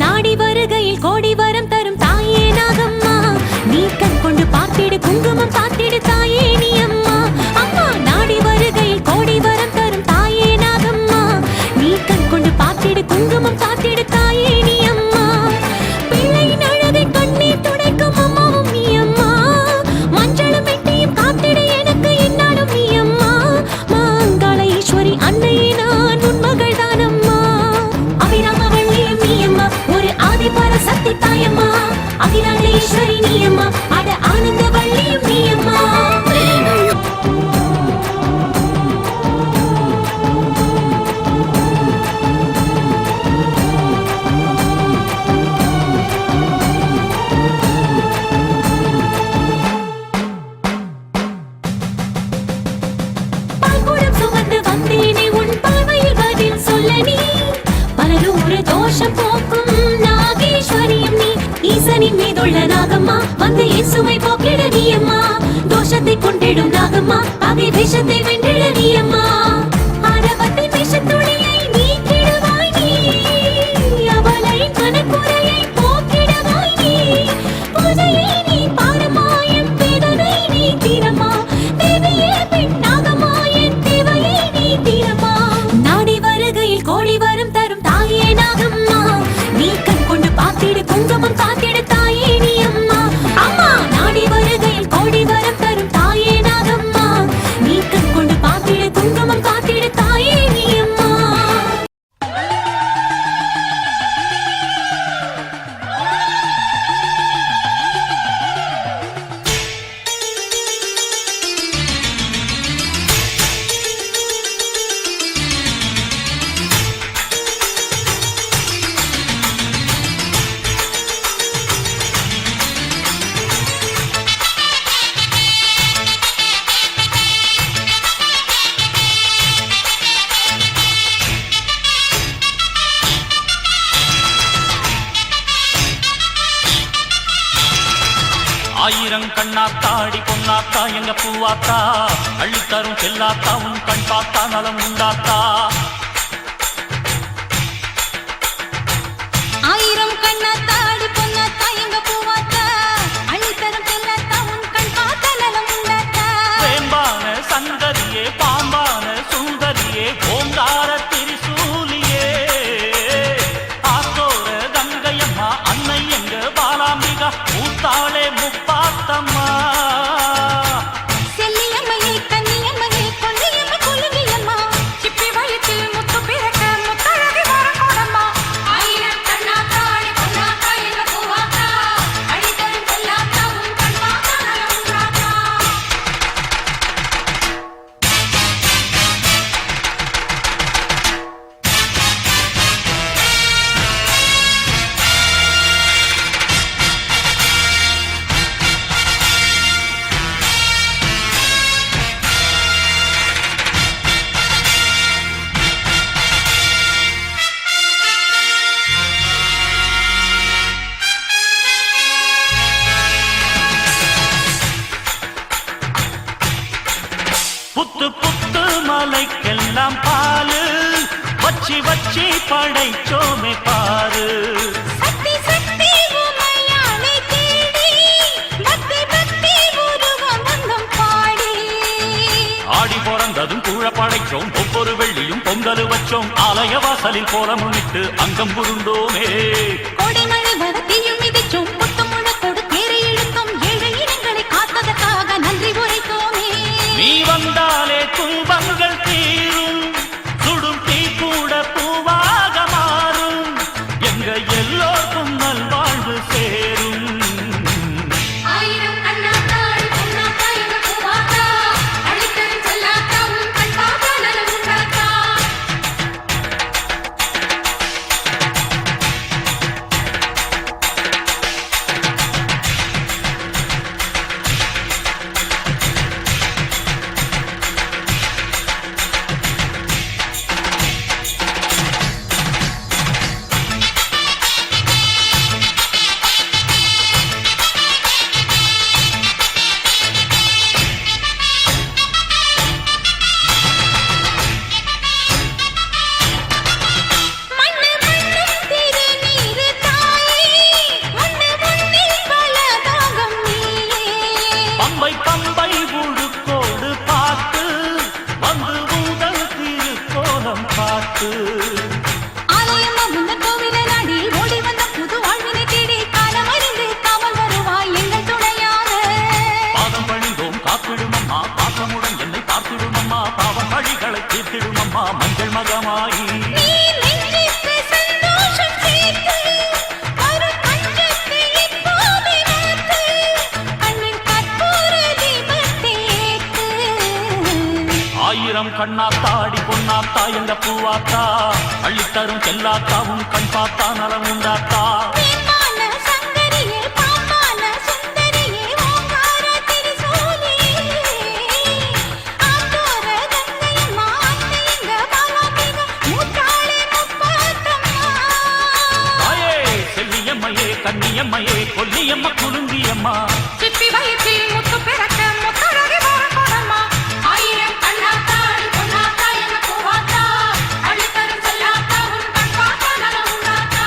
நாடி வருகையில் கோடி வரம் தரும் தாயே நாகம்மா, நீ கண் கொண்டு பார்த்திடு குங்குமம் பார்த்திடு தாயே நீ அம்மா. அம்மா நாடி வருகையில் கோடி வரம் தரும் தாயே நாகம்மா, நீ கண் கொண்டு பார்த்திடு குங்குமம் பார்த்திடு தாயே நீ அம்மா. பிள்ளையின் அழகை கண்ணீர் துடைக்கும் அம்மாவும் நீ அம்மா, மஞ்சளும் மெட்டியும் காத்திடு எனக்கு என்னாலும் நீ அம்மா. மாங்காள ஈஸ்வரி அன்னையே நான் உன் மகள் தானம்மா. அபிராமவள்ளியும் நீ அம்மா, ஒரு ஆதிபர சக்தி தாயம்மா. அகிலாண்டேஸ்வரி நீ அம்மா, அட ஆனந்த வள்ளியும் நீ அம்மா. பால்குடம் சுமந்து வந்தேனே உன் பார்வையில் பதில் சொல்ல நீ, பலரூறு தோஷம் போக்கும் நாகேஸ்வரியும் நீ. ஈசனின் மீதுள்ள நாகம்மா, வந்து இயேசுவை போக்கிட நீ அம்மா. தோஷத்தை கொண்டிடும் நாகம்மா, பகை விஷத்தை வென்றிட நீ அம்மா. ஆரவத்தின் விஷத்துளியை நீக்கிடுவாய் நீ, அவளை மனக்குறையை போக்கிடுவாய் நீ. பூஜையை நீ பாரம்மா, என் வேதனை நீ தீரம்மா. தேவியே பெண் நாகம்மா, என் தேவையை நீ தீரம்மா. நாடி வருகையில் கோடி வரம் தரும் தாயே நாகம்மா, நீ கண் கொண்டு பார்த்திடு குங்குமம் பார்த்திடு தாயே நீ அம்மா. அம்மா நாடி வருகையில் கோடி வரம் தரும் தாயே நாகம்மா, நீ கண் கொண்டு பார்த்திடு குங்குமம் பார்த்திடு தாயே நீ அம்மா. ஆயிரம் கண்ணாத்தா அடி பொன்னாத்தா எங்க பூவாத்தா, அள்ளித்தரும் செல்லாத்தா உன் கண் பார்த்தா நலம் உண்டாத்தா. ஆயிரம் கண்ணாத்தா அடி பொன்னாத்தா எங்க பூவாத்தா, அள்ளித்தரும் செல்லாத்தா உன் கண் பார்த்தா நலம் உண்டாத்தா. வேம்பான சந்தரியே பாம்பான சுந்தரியே ஓங்கார திரிசூலியே, ஆத்தோர கங்கையம்மா அன்னை எங்க பாலாம்பிகா மூத்தாளே முப்பாத்தம்மா. செல்லியம்மையே கன்னியம்மையே கொல்லியம்மை கொல்லுங்கியம்மா, சிப்பி வயிற்றில் முத்து பிறக்க முத்தழகி வரக்கூடம்மா. ஆயிரம் கண்ணாத்தா அடி பொன்னாத்தா எங்க பூவாத்தா, அள்ளித்தரும் செல்லாத்தா உன் கண் பார்த்தா நலம் உண்டாத்தா. புத்து புத்து மலைக்கெல்லாம் பாலு வச்சி வச்சி படைச்சோமே பாரு. சக்தி சக்தி உமையாளை தேடி, பக்தி பக்தி உருவம் வந்தம் பாடி. ஆடி பிறந்ததும் கூழ படைச்சோம், ஒவ்வொரு வெள்ளியும் பொங்கல் வச்சோம், ஆலய வாசலில் கோலமுனிட்டு அங்கம் புருண்டோமே. கோடைமழை வரத்தியும் மிதிச்சோம், புத்தம் முழக்கோடு தேரை இழுத்தோம், ஏழை இனங்களை காத்ததற்காக நன்றி உரைத்தோமே. நீ வந்தாலே துன்பங்கள் தீரும், சுடும் தீக்கு பூவாத்தா அள்ளித்தரும் செல்லாத்தாவும் கண் பார்த்தா நலம் உண்டாத்தா வேம்பான சங்கரியே பாம்பான சுந்தரியே ஓங்கார திரிசூலி ஆத்தோர கங்கையம்மா அத்தைங்க பாலாத்திங்க மூத்தாளே முப்பாத்தம்மா தாயே செல்லியம்மையே கண்ணியம்மையே கொல்லியம்மா குலுங்கியம்மா சிப்பி வயிற்றில் முத்து பிறக்க முத்தழகி வரக்கொடம்மா ஆயிரம் கண்ணாத்தாள் பொன்னாத்தா என்ன பூவாத்தா அள்ளித்தரும் செல்லாத்தா உன் கண் பார்த்தா நலம் உண்டாத்தா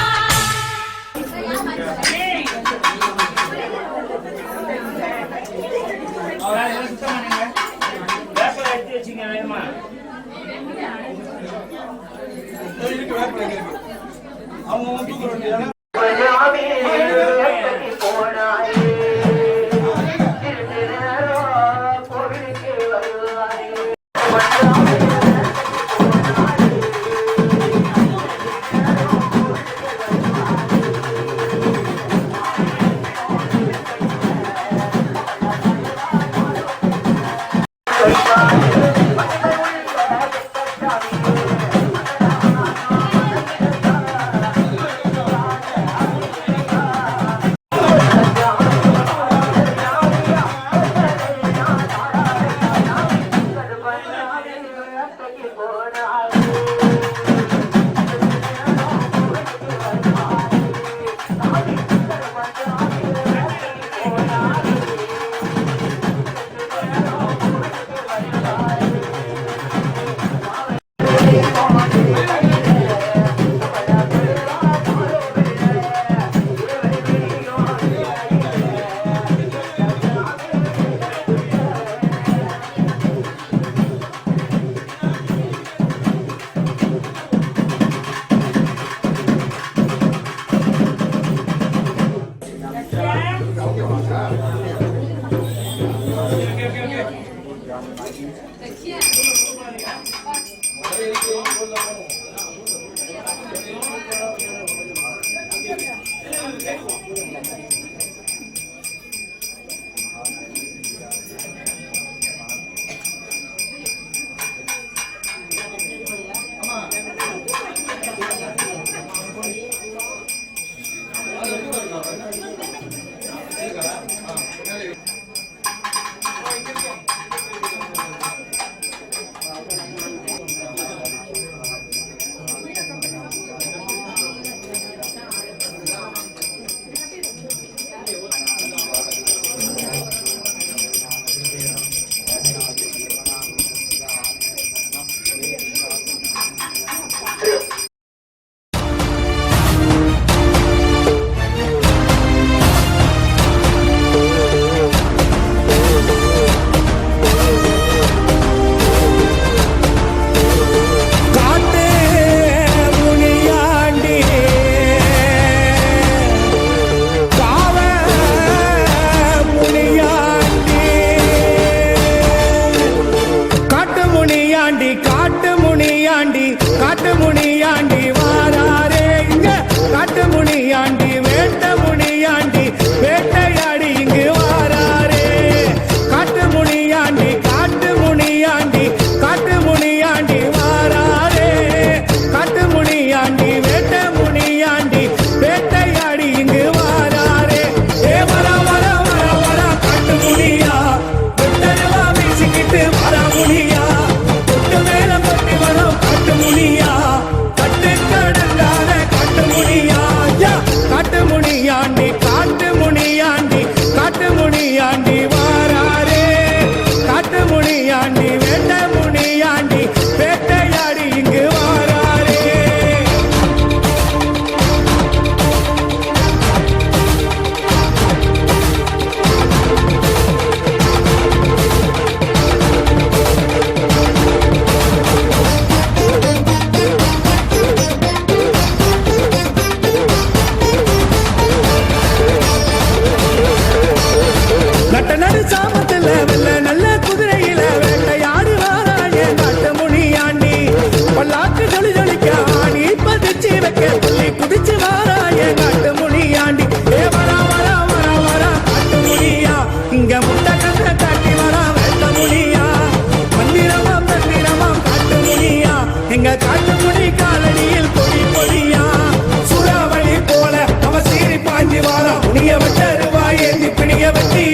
எங்க காட்டு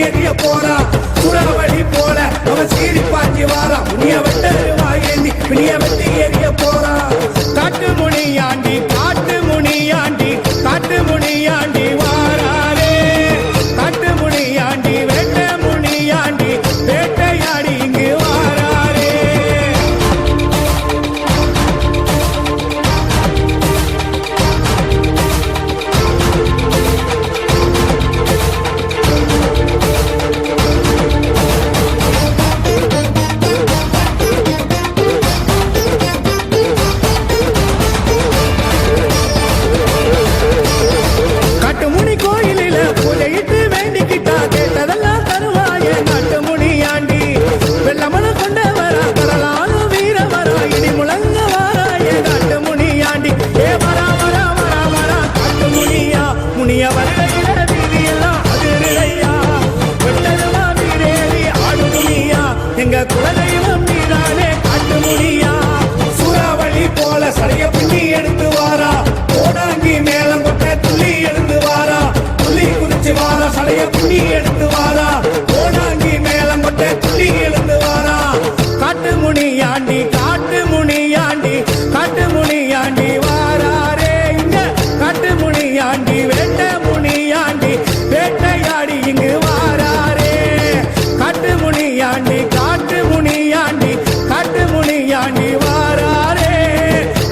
எரிய போறா சூறாவளி போல அவன் சீறி பாஞ்சி வாரா முனிய வெட்டருவா ஏந்தி பிணிய வெட்டி எரிய போறா காட்டு முனியாண்டி காட்டு முனியாண்டி காட்டு முனியாண்டி வாராரே காட்டு முனியாண்டி வேட்ட முனியாண்டி வேட்டையாடி இங்கு வாராரே காட்டுமுனி கோயிலில பூஜையிட்டு வேண்டிக்கிட்டா கேட்டதெல்லாம் தருவாயே நாட்டு முனியாண்டி வெள்ளமன கொண்ட வரா கடலாலும் வீர வரா இடி முழங்க வாராயே காட்டு முனியாண்டி ஏ வரா வரா வரா வரா காட்டு முனியா முனிய வருகையில வீதியெல்லாம் அது நிலையா வெட்டருவா வீரேறி ஆடு முனியா எங்க குலதெய்வம் நீதானே காட்டு முனியா சூறாவளி போல சடைய பின்னி எடுத்து வாரா கோடாங்கி மேலம் கொட்ட துள்ளி எழுந்து வாரா துள்ளி குதிச்சு வாரா சடைய பின்னி எடுத்து வாரா கோடாங்கி மேலம் கொட்ட துள்ளி எழுந்து வாரா காட்டு முனியாண்டி காட்டு முனியாண்டி காட்டு முனியாண்டி வாராரே இங்க காட்டு முனியாண்டி வேட்ட முனியாண்டி வேட்டையாடி இங்கு வாராரே காட்டு முனியாண்டி காட்டு முனியாண்டி காட்டு முனியாண்டி வாராரே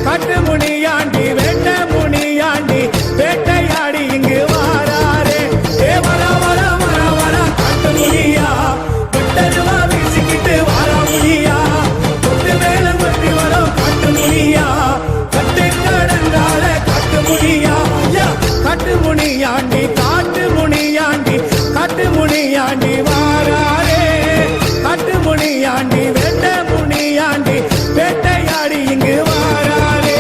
காட்டு முனியாண்டி வேட்ட முனியாண்டி வேட்டையாடி இங்கு வாராரே ஏ வரா வரா வரா வரா காட்டு முனியா வெட்டருவா வீசிக்கிட்டு வாரா முனியா கொட்டு மேல கொட்டி வரும் காட்டு முனியா கட்டு கடந்தால காட்டு முனியா ஐயா காட்டு முனியாண்டி காட்டு முனியாண்டி காட்டு முனியாண்டி வாராரே காட்டு முனியாண்டி வேட்ட முனியாண்டி வேட்டையாடி இங்கு வாராரே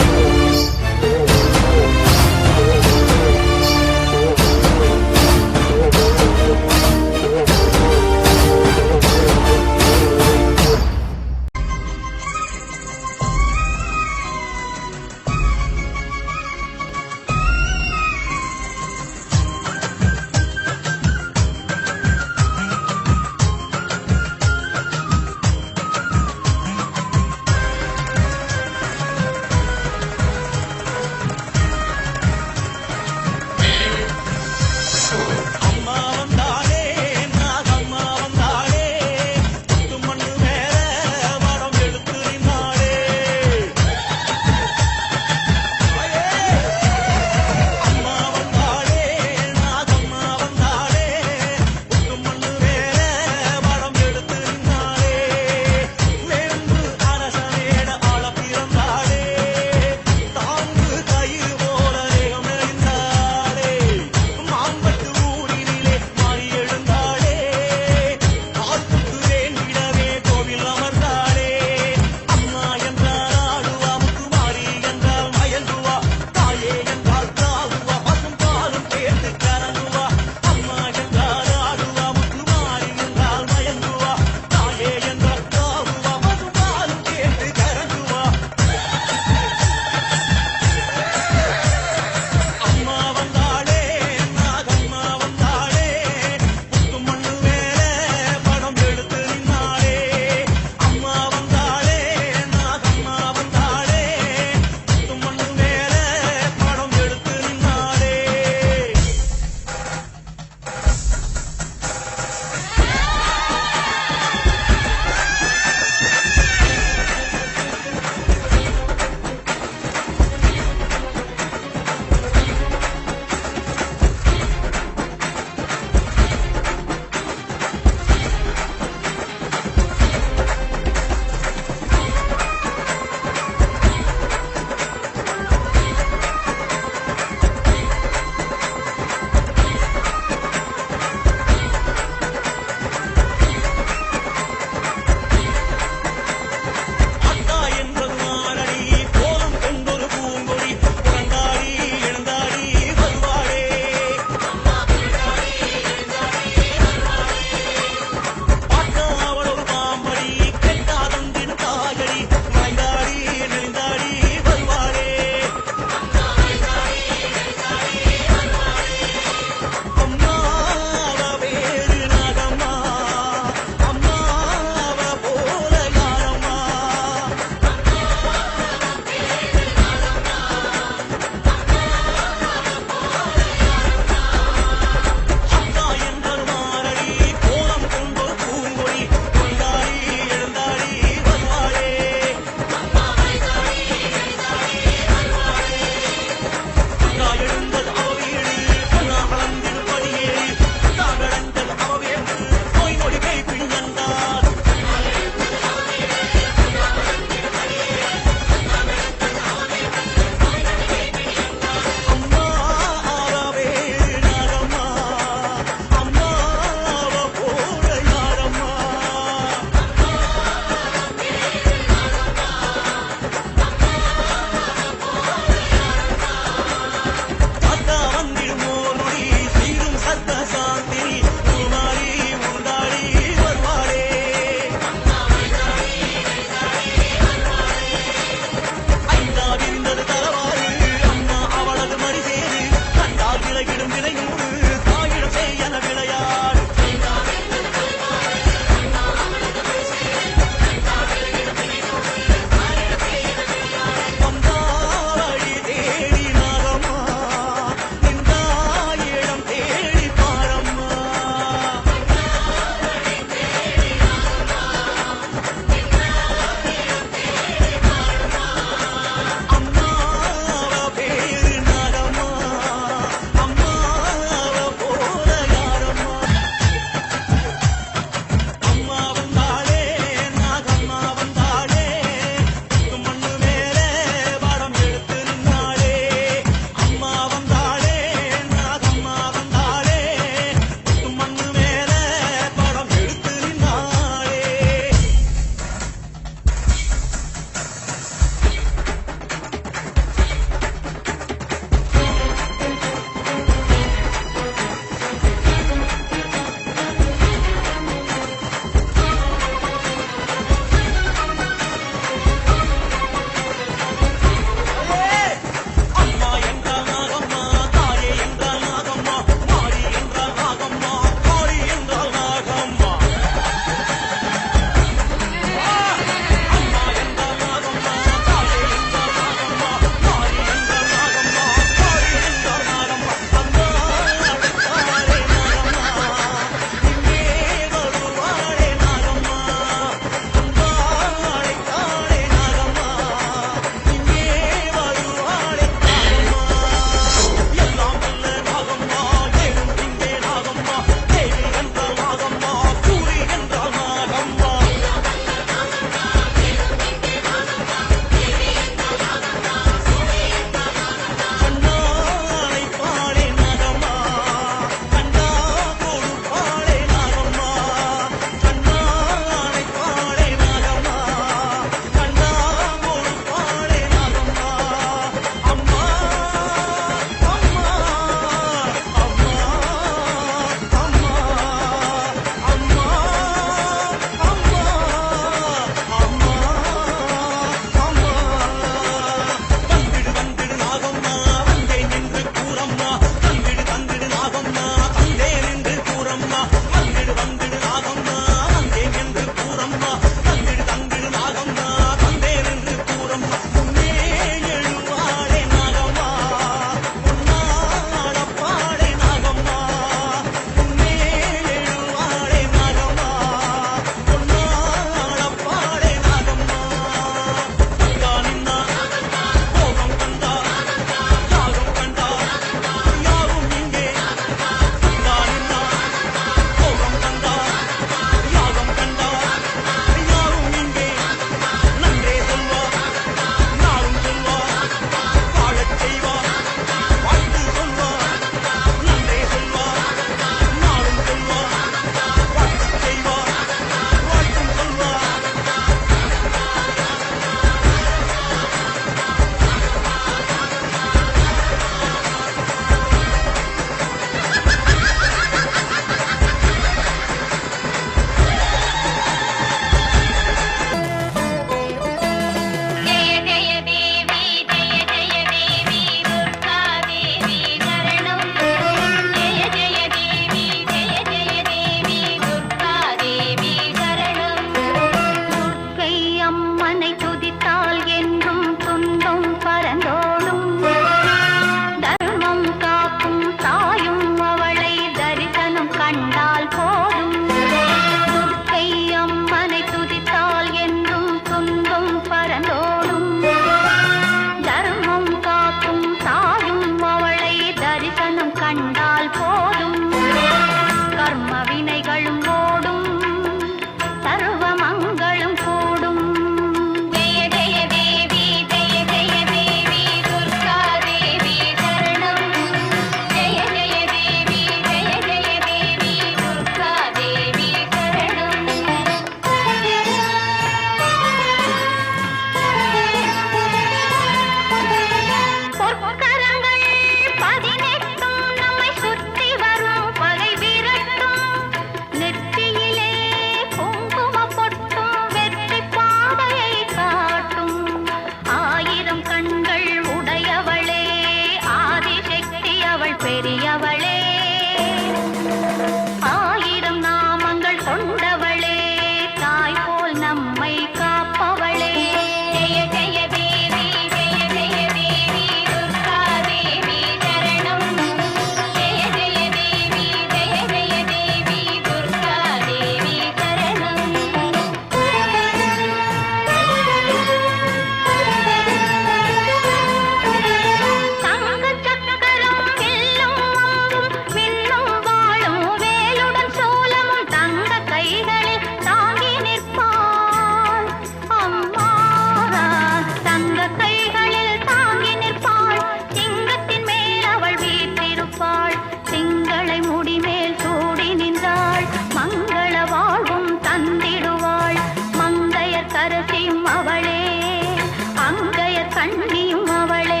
சண்டியும் அவளே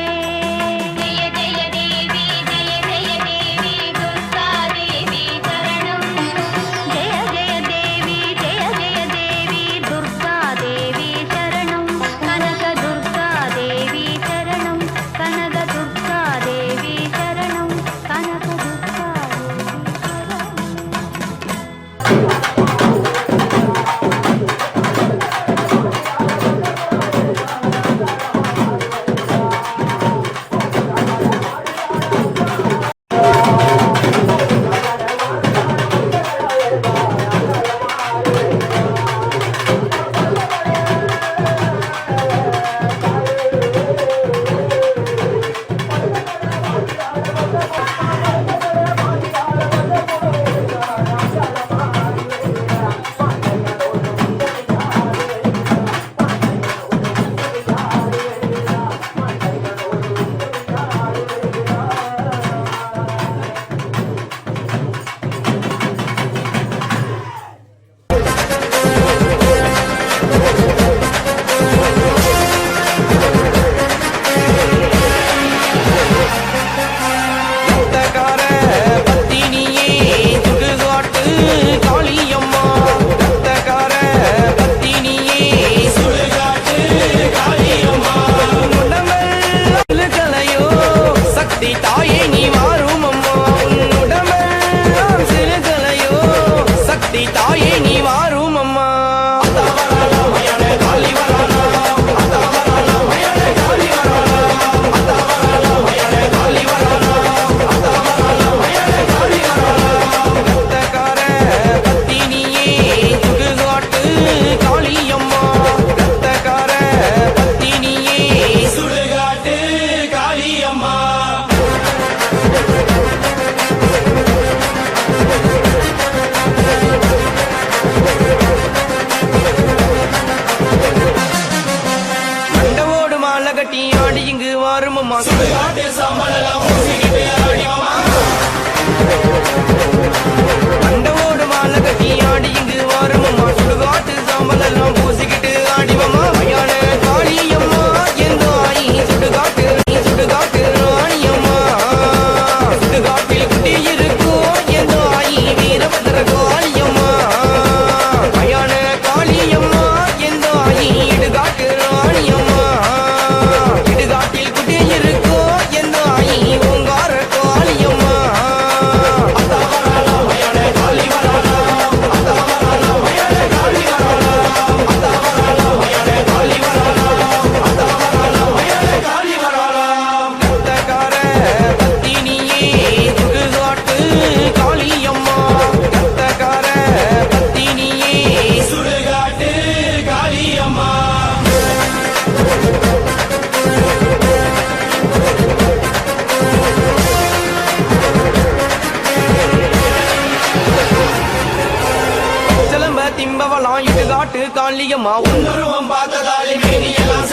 ஜெய ஜெய தேவி ஜெய ஜெய தேவி துர்கா தேவி சரணம் ஜெய ஜெய தேவி ஜெய ஜெய தேவி துர்கா தேவி சரணம் கனக துர்கா தேவி சரணம் கனக துர்கா தேவி சரணம் கனக துர்கா தேவி ரத்தக்கார பத்தினியே சுடுகாட்டு காளியம்மா ரத்தக்கார பத்தினியே சுடுகாட்டு காளியம்மா உடம்பெல்லாம் சக்தி தாயே நீ மாறும் அம்மா உடம்பெல்லாம் சிறுகலையோ சக்தி தாயே நீ மாறும் அம்மா ரத்தக்கார பத்தினியே சுடுகாட்டு காளியம்மா ரத்தக்கார பத்தினியே சுடுகாட்டு காளியம்மா மண்டவோடு மாலை கட்டி ஆடி இங்கு வாரும் அம்மா சுடுகாட்டு சாம்பலெல்லாம் பூசிக்கிட்டு ஆடி அம்மா மண்டவோடு மாலை கட்டி ஆடி இங்கு வாரும் அம்மா சுடுகாட்டு சாம்பலெல்லாம் பூசிக்கிட்டு ஆடிவம்மா மயான காளியம்மா எந்த ஆயி சுடுகாட்டு நீ சுடுகாட்டு ராணியம்மா சுடுகாட்டில் குட்டி இருக்கும் எந்த ஆயி வீரபத்ர காளியம்மா மயான காளியம்மா எந்த ஆயி இடுகாட்டு ராணியம்மா இடுகாட்டில் குட்டி இருக்கும் எந்த ஆயி ஓங்கார காளியம்மா ரத்தக்கார பத்தினியே சுடுகாட்டு காளியம்மா ரத்தக்கார பத்தினியே சுடுகாட்டு காளியம்மா சிலம்ப திம்பவலாம் இடுகாட்டு காளியம்மா உன்னுருவம் பார்த்ததாலே மேனியெல்லாம்